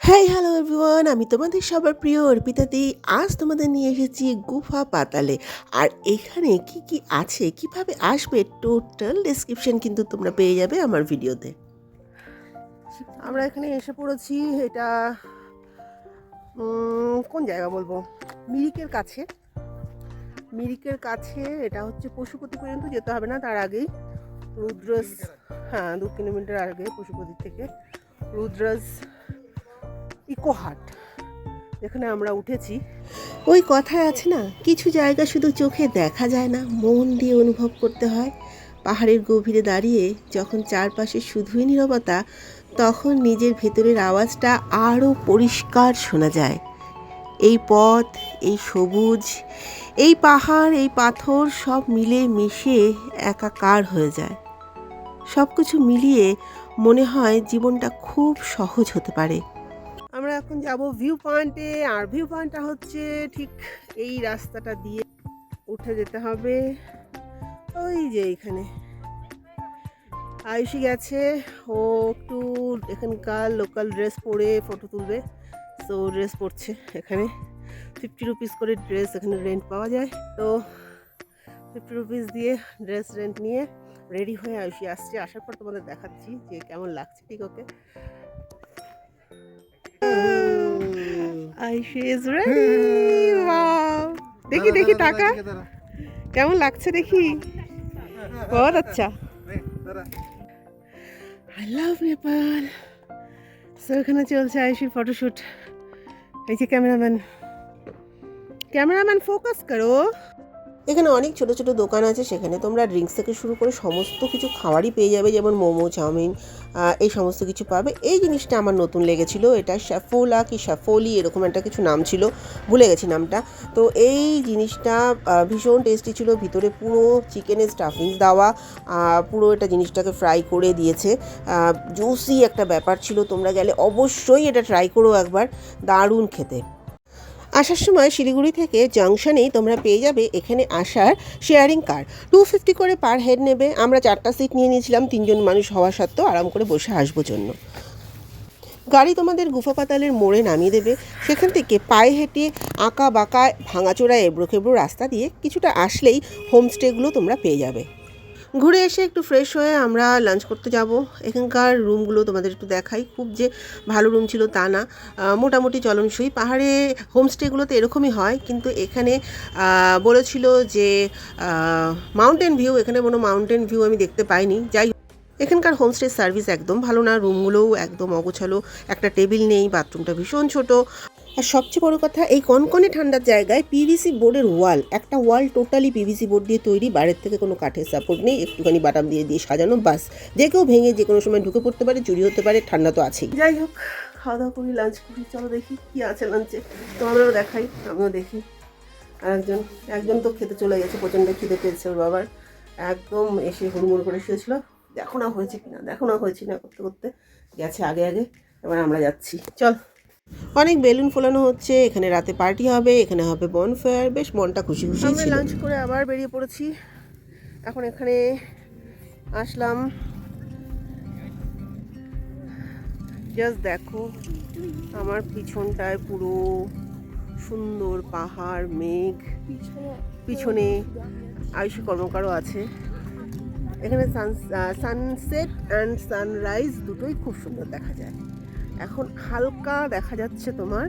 হ্যাঁ, hello everyone, আমি তোমাদের সবার প্রিয় অর্পিতাদি। আজ তোমাদের নিয়ে এসেছি গুফা পাতালে। আর এখানে কি কি আছে, কিভাবে আসবে, টোটাল ডেসক্রিপশন কিন্তু তোমরা পেয়ে যাবে আমার ভিডিওতে। আমরা এখানে এসে পড়েছি। এটা কোন জায়গা বলবো, মিরিকের কাছে। এটা হচ্ছে পশুপতি পর্যন্ত যেতে হবে না, তার আগেই রুদ্রস। হ্যাঁ, 2 কিলোমিটার আগে পশুপতি থেকে রুদ্রস ইকোহাট, যেখানে আমরা উঠেছি। ওই কথায় আছে না, কিছু জায়গা শুধু চোখে দেখা যায় না, মন দিয়ে অনুভব করতে হয়। পাহাড়ের গভীরে দাঁড়িয়ে যখন চারপাশে শুধুই নীরবতা, তখন নিজের ভেতরের আওয়াজটা আরও পরিষ্কার শোনা যায়। এই পথ, এই সবুজ, এই পাহাড়, এই পাথর সব মিলে মিশে একাকার হয়ে যায়। সব কিছু মিলিয়ে মনে হয় জীবনটা খুব সহজ হতে পারে। আমরা এখন যাব ভিউ পয়েন্টে, আর ভিউ পয়েন্টটা হচ্ছে ঠিক এই রাস্তাটা দিয়ে উঠে যেতে হবে। ওই যে এখানে আয়ুষী গেছে, ও একটু এখানকার লোকাল ড্রেস পরে ফটো তুলবে। তো ড্রেস পরছে এখানে, 50 রুপিস করে ড্রেস এখানে রেন্ট পাওয়া যায়। তো 50 রুপিস দিয়ে ড্রেস রেন্ট নিয়ে রেডি হয়ে আয়ুষী আসছে। আসার পর তোমাদের দেখাচ্ছি যে কেমন লাগছে। ঠিক ওকে, আয়ুষী ইজ রেডি। ওয়াও, দেখি দেখি টাকা কেমন লাগছে দেখি। বহুত আচ্ছা, আই লাভ নেপাল। সো এখানে চলছে আয়ুষীর ফটোশ্যুট। এই যে ক্যামেরাম্যান ফোকাস করো। এখানে অনেক ছোট ছোট দোকান আছে, সেখানে তোমরা ড্রিঙ্কস থেকে শুরু করে সমস্ত কিছু খাবারই পেয়ে যাবে, যেমন মোমো, চাউমিন, এই সমস্ত কিছু পাবে। এই জিনিসটা আমার নতুন লেগেছিল, এটা শ্যাফোলা কি শ্যাফোলি এরকম একটা কিছু নাম ছিল, ভুলে গেছি নামটা। তো এই জিনিসটা ভীষণ টেস্টি ছিল, ভিতরে পুরো চিকেনের স্টাফিংস দেওয়া, পুরো এটা জিনিসটাকে ফ্রাই করে দিয়েছে। জুসি একটা ব্যাপার ছিল, তোমরা গেলে অবশ্যই এটা ট্রাই করো একবার, দারুণ খেতে। আসার সময় শিলিগুড়ি থেকে জাংশনেই তোমরা পেয়ে যাবে এখানে আসার শেয়ারিং কার। 250 করে পার হেড নেবে। আমরা 4টা সিট নিয়ে নিয়েছিলাম, 3জন মানুষ হওয়া সত্ত্বেও আরাম করে বসে আসবো জন্য। গাড়ি তোমাদের গুফা পাতালের মোড়ে নামিয়ে দেবে। সেখান থেকে পায়ে হেঁটে আঁকা বাঁকা ভাঙাচোরা এবড়ো খেবড়ো রাস্তা দিয়ে কিছুটা আসলেই হোমস্টেগুলো তোমরা পেয়ে যাবে। ঘুরে এসে একটু ফ্রেশ হয়ে আমরা লাঞ্চ করতে যাব। এখানকার রুমগুলো তোমাদের একটু দেখাই। খুব যে ভালো রুম ছিল তা না, মোটামুটি চলনসই। পাহাড়ে হোমস্টেগুলোতে এরকমই হয়, কিন্তু এখানে বলেছিল যে মাউন্টেন ভিউ, এখানে কোনো মাউন্টেন ভিউ আমি দেখতে পাইনি। যাই, এখানকার হোমস্টে সার্ভিস একদম ভালো না, রুমগুলোও একদম অগোছালো, একটা টেবিল নেই, বাথরুমটা ভীষণ ছোট। আর সবচেয়ে বড় কথা, এই কনকনে ঠান্ডার জায়গায় পিভিসি বোর্ডের ওয়াল, একটা ওয়াল টোটালি পিভিসি বোর্ড দিয়ে তৈরি, বাইরের থেকে কোনো কাঠের সাপোর্ট নেই, একটুখানি বাটাম দিয়ে দিয়ে সাজানো, বাস। যে কেউ ভেঙে যে কোনো সময় ঢুকে পড়তে পারে, চুরি হতে পারে, ঠান্ডা তো আছেই। যাই হোক, খাওয়া দাওয়া করি, লাঞ্চ করি। চলো দেখি কী আছে লাঞ্চে, তোমাদেরও দেখাই, আমিও দেখি। আর একজন তো খেতে চলে গেছে, প্রচণ্ড খিদে পেয়েছে ওর বাবার, একদম এসে হুড়মুড় করে শুয়েছিল। দেখো না হয়েছে না করতে করতে গেছে আগে আগে। এবার আমরা যাচ্ছি, চল। অনেক বেলুন ফোলানো হচ্ছে, এখানে রাতে পার্টি হবে, এখানে হবে বনফায়ার, বেশ মনটা খুশি খুশি ছিল। আমরা লাঞ্চ করে আবার বেরিয়ে পড়েছি। এখন এখানে আসলাম, জাস্ট দেখো আমার পিছনটায় পুরো সুন্দর পাহাড়, মেঘ, পিছনে আয়ুষী কর্মকারও আছে। এখানে সানসেট অ্যান্ড সানরাইজ দুটোই খুব সুন্দর দেখা যায়। এখন হালকা দেখা যাচ্ছে তোমার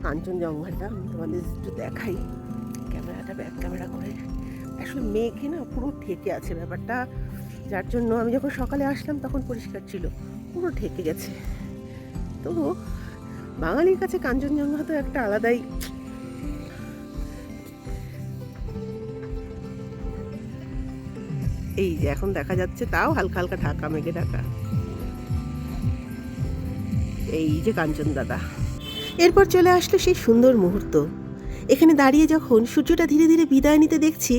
কাঞ্চনজঙ্ঘাটা, আমি তোমাদের একটু দেখাই ক্যামেরাটা ব্যাক ক্যামেরা করে। আসলে মেঘে না পুরো ঢেকে আছে ব্যাপারটা, যার জন্য আমি যখন সকালে আসলাম তখন পরিষ্কার ছিল, পুরো ঢেকে গেছে। তো বাঙালির কাছে কাঞ্চনজঙ্ঘা তো একটা আলাদাই। এই যে এখন দেখা যাচ্ছে, তাও হালকা হালকা ঢাকা, মেঘে ঢাকা। এই যে কাঞ্চন দাদা। এরপর চলে আসলো সেই সুন্দর মুহূর্ত। এখানে দাঁড়িয়ে যখন সূর্যটা ধীরে ধীরে বিদায় নিতে দেখছি,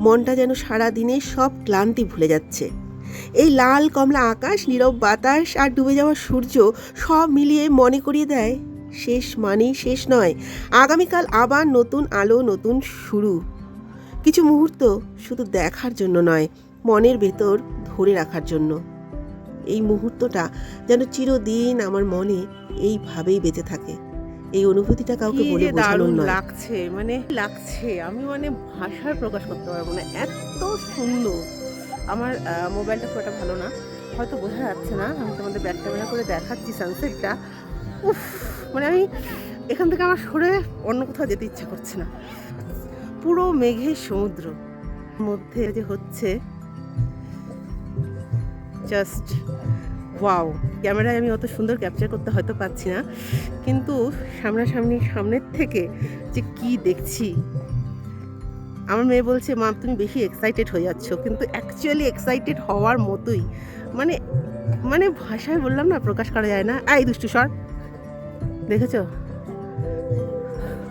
মনটা যেন সারা দিনে সব ক্লান্তি ভুলে যাচ্ছে। এই লাল কমলা আকাশ, নীরব বাতাস আর ডুবে যাওয়া সূর্য সব মিলিয়ে মনে করিয়ে দেয় শেষ মানেই শেষ নয়, আগামীকাল আবার নতুন আলো, নতুন শুরু। কিছু মুহূর্ত শুধু দেখার জন্য নয়, মনের ভেতর ধরে রাখার জন্য। এই মুহূর্তটা যেন চিরদিন আমার মনে এইভাবেই বেঁচে থাকে। এই অনুভূতিটা কাউকে বলে বোঝানোর নয়। লাগছে আমি ভাষায় প্রকাশ করতে পারবো না, এত সুন্দর। আমার মোবাইলটা খুব একটা ভালো না, হয়তো বোঝা যাচ্ছে না, আমি তোমাদের ব্যাক ক্যামেরা করে দেখাচ্ছি সানসেটটা। উফ, আমি এখান থেকে আমার সরে অন্য কোথাও যেতে ইচ্ছা করছে না। পুরো মেঘের সমুদ্র মধ্যে যে হচ্ছে, জাস্ট ওয়াও। ক্যামেরায় আমি অত সুন্দর ক্যাপচার করতে হয়তো পাচ্ছি না, কিন্তু সামনের থেকে যে কি দেখছি, আমার মেয়ে বলছে মা তুমি বেশি এক্সাইটেড হয়ে যাচ্ছ, কিন্তু অ্যাকচুয়ালি এক্সাইটেড হওয়ার মতোই। ভাষায় বললাম না, প্রকাশ করা যায় না। এই দুষ্টু সর, দেখেছো?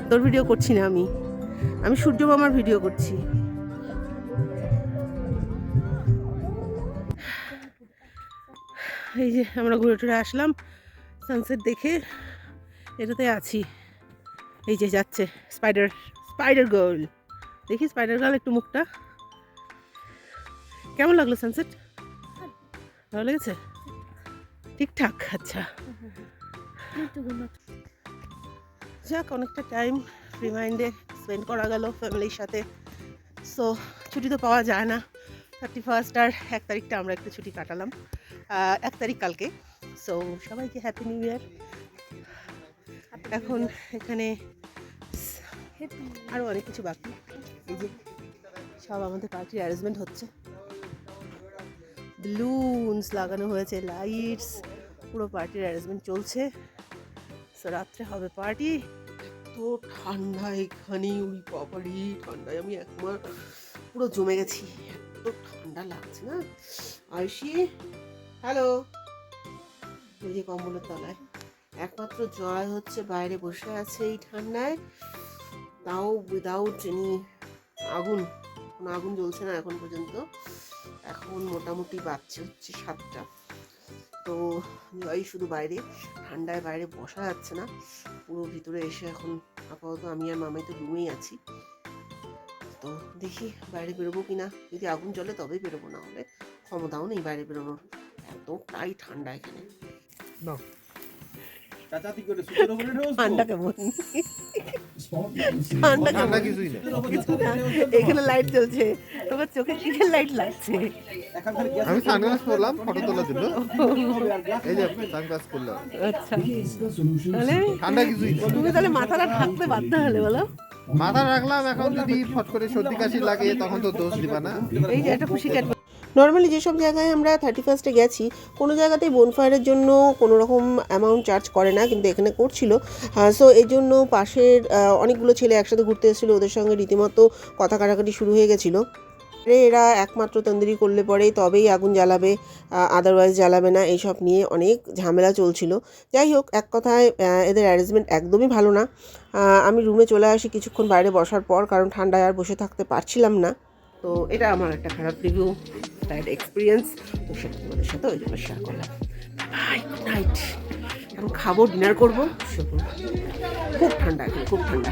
তোর ভিডিও করছি না আমি সূর্য মামার ভিডিও করছি। এই যে আমরা ঘুরে টুরে আসলাম, সানসেট দেখে এটাতে আছি। এই যে যাচ্ছে স্পাইডার গার্ল, দেখি স্পাইডার গার্ল একটু মুখটা। কেমন লাগলো সানসেট? ভালো লেগেছে? ঠিকঠাক, আচ্ছা। যাক, অনেকটা টাইম রিমাইন্ডে স্পেন্ড করা গেল ফ্যামিলির সাথে। সো ছুটি তো পাওয়া যায় না, 31st আর 1 তারিখটা আমরা একটু ছুটি কাটালাম। 1 তারিখ কালকে। সো সবাইকে হ্যাপি নিউ ইয়ার। এখন এখানে আরও অনেক কিছু বাকি। এই যে সব আমাদের পার্টির অ্যারেঞ্জমেন্ট হচ্ছে, বেলুনস লাগানো হয়েছে, লাইটস, পুরো পার্টির অ্যারেঞ্জমেন্ট চলছে। সো রাত্রে হবে পার্টি। তো ঠান্ডা এখানে, ওই বাবারি ঠান্ডায় আমি একবার পুরো জমে গেছি, এত ঠান্ডা লাগছে না। আয়ুষি, হ্যালো। ওই যে কম্বলের তলায় একমাত্র জয় হচ্ছে বাইরে বসে আছে এই ঠান্ডায়, তাও উইদাউট এনি আগুন। কোনো আগুন জ্বলছে না এখন পর্যন্ত। এখন মোটামুটি বাজছে হচ্ছে 7টা। তো জয় শুধু বাইরে, ঠান্ডায় বাইরে বসা যাচ্ছে না, পুরো ভিতরে এসে এখন আপাতত আমি আর মামাই তো রুমেই আছি। তো দেখি বাইরে বেরোবো কিনা, যদি আগুন জ্বলে তবেই বেরোবো, না হলে ক্ষমতাও নেই বাইরে বেরোনোর, এতটাই ঠান্ডা এখানে। ঠান্ডা কেমন? এখানে লাইট জ্বলছে, তোমার চোখে কিসের লাইট লাগছে? আমি সানগ্লাস পরলাম ফটো তোলার জন্য, এই যে সানগ্লাস পরলাম। আচ্ছা, তাহলে ঠান্ডা কিছুই না। তুমি তাহলে মাথাটা ঢাকতে বাধ্য হলে বলো? মাথা রাখলাম, এখন যদি ফট করে সর্দি কাশি লাগে তখন তো দোষ দিবা না। এই যে একটা খুশি কাট। নর্মালি যেসব জায়গায় আমরা 31স্টে গেছি, কোনো জায়গাতেই বোনফায়ারের জন্য কোনো রকম অ্যামাউন্ট চার্জ করে না, কিন্তু এখানে করছিল। সো এই জন্য পাশের অনেকগুলো ছেলে একসাথে ঘুরতে এসেছিলো, ওদের সঙ্গে রীতিমতো কথা কাটাকাটি শুরু হয়ে গেছিলো। এরা একমাত্র তন্দুরি করলে পরেই তবেই আগুন জ্বালাবে, আদারওয়াইজ জ্বালাবে না, এইসব নিয়ে অনেক ঝামেলা চলছিল। যাই হোক, এক কথায় এদের অ্যারেঞ্জমেন্ট একদমই ভালো না। আমি রুমে চলে আসি কিছুক্ষণ বাইরে বসার পর, কারণ ঠান্ডায় আর বসে থাকতে পারছিলাম না। তো এটা আমার একটা খারাপ রিভিউ, ব্যাড এক্সপিরিয়েন্স। তো সেটা তোমাদের সাথে ওই জন্য শেয়ার করলাম। Bye, good night. এখন খাবো, ডিনার করবো, খুব ঠান্ডা, এখন খুব ঠান্ডা।